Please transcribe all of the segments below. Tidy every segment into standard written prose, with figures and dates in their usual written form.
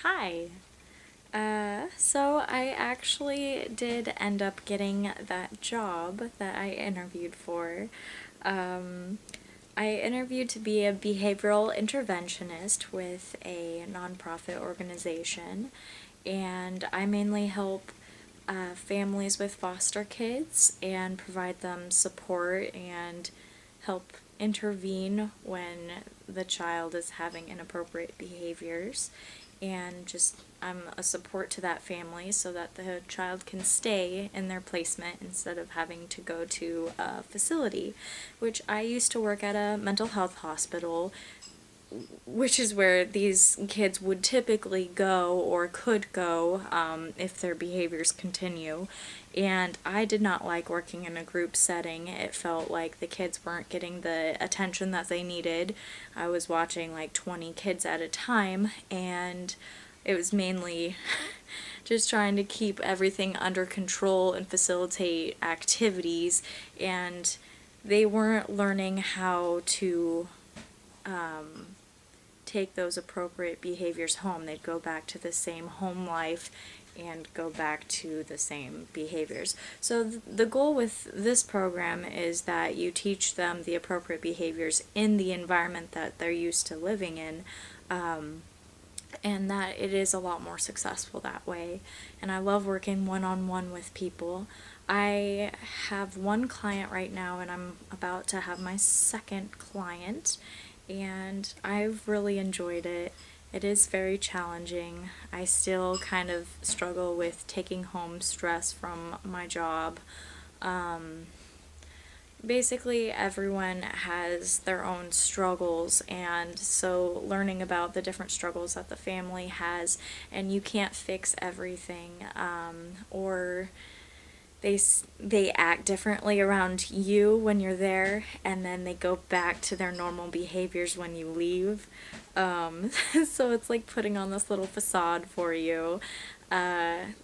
Hi. So I actually did end up getting that job that I interviewed for. Um, I interviewed to be a behavioral interventionist with a nonprofit organization, and I mainly help families with foster kids and provide them support and help intervene when the child is having inappropriate behaviors, and just I'm a support to that family so that the child can stay in their placement instead of having to go to a facility, which I used to work at a mental health hospital, which is where these kids would typically go or could go if their behaviors continue. And I did not like working in a group setting. It felt like the kids weren't getting the attention that they needed. I was watching like 20 kids at a time, and it was mainly just trying to keep everything under control and facilitate activities, and they weren't learning how to take those appropriate behaviors home. They'd go back to the same home life and go back to the same behaviors. So the goal with this program is that you teach them the appropriate behaviors in the environment that they're used to living in, and that it is a lot more successful that way. And I love working one-on-one with people. I have one client right now, and I'm about to have my second client, and I've really enjoyed it. It is very challenging. I still kind of struggle with taking home stress from my job. Basically, everyone has their own struggles, and so learning about the different struggles that the family has, and you can't fix everything, or they act differently around you when you're there, and then they go back to their normal behaviors when you leave. So it's like putting on this little facade for you. I'm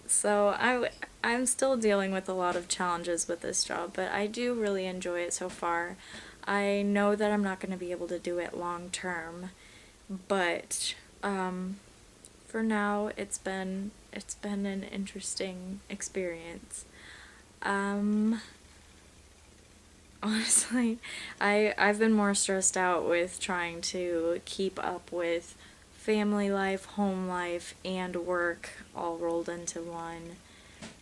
still dealing with a lot of challenges with this job, but I do really enjoy it so far. I know that I'm not going to be able to do it long term, but for now it's been an interesting experience. Honestly, I've been more stressed out with trying to keep up with family life, home life, and work all rolled into one.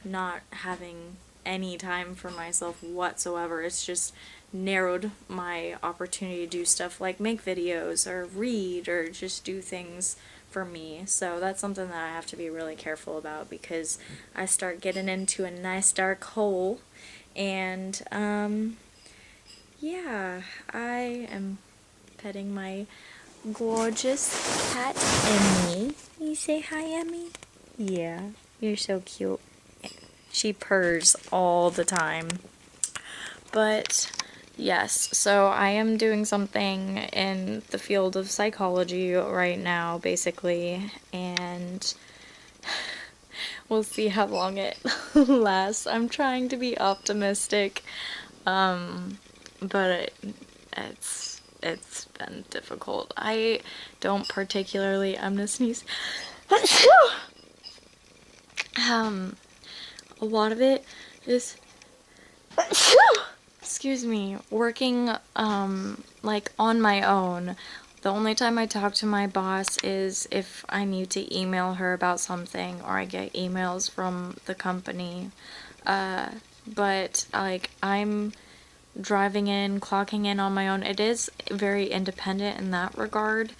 Not having any time for myself whatsoever. It's just narrowed my opportunity to do stuff like make videos or read or just do things for me. So that's something that I have to be really careful about, because I start getting into a nice dark hole. And yeah, I am petting my gorgeous cat, Emmy. You say hi, Emmy? Yeah, you're so cute. She purrs all the time. But yes, so I am doing something in the field of psychology right now, basically, and we'll see how long it lasts. I'm trying to be optimistic, but it's been difficult. I don't particularly, I'm gonna sneeze. A lot of it is excuse me, working like on my own. The only time I talk to my boss is if I need to email her about something, or I get emails from the company. But like I'm driving in, clocking in on my own. It is very independent in that regard,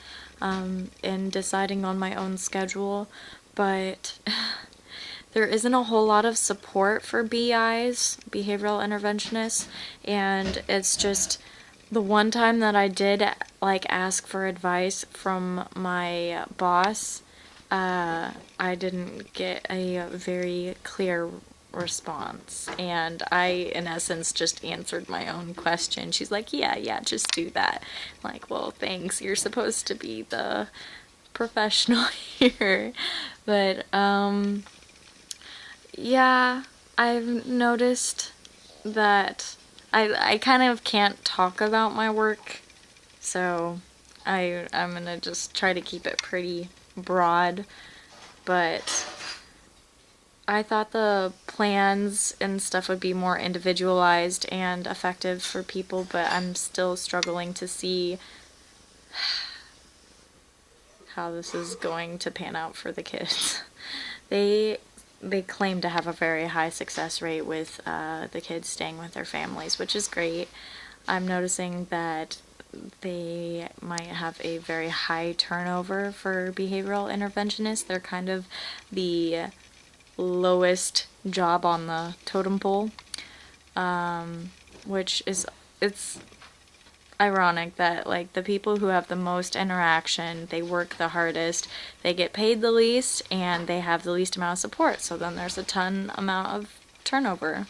in deciding on my own schedule, but there isn't a whole lot of support for BIs, behavioral interventionists, and it's just the one time that I did like ask for advice from my boss, I didn't get a very clear response, and I in essence just answered my own question. She's like, yeah, just do that. I'm like, well, thanks, you're supposed to be the professional here. But yeah, I've noticed that I kind of can't talk about my work, so I'm gonna just try to keep it pretty broad. but I thought the plans and stuff would be more individualized and effective for people, but I'm still struggling to see how this is going to pan out for the kids. They claim to have a very high success rate with the kids staying with their families, which is great. I'm noticing that they might have a very high turnover for behavioral interventionists. They're kind of the lowest job on the totem pole, which is, it's ironic that like the people who have the most interaction, they work the hardest, they get paid the least, and they have the least amount of support. So then there's a ton amount of turnover.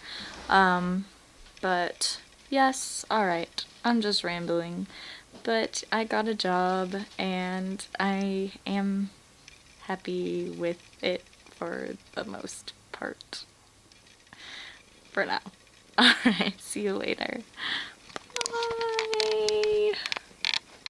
But yes, alright, I'm just rambling. But I got a job and I am happy with it for the most part. For now. Alright, see you later.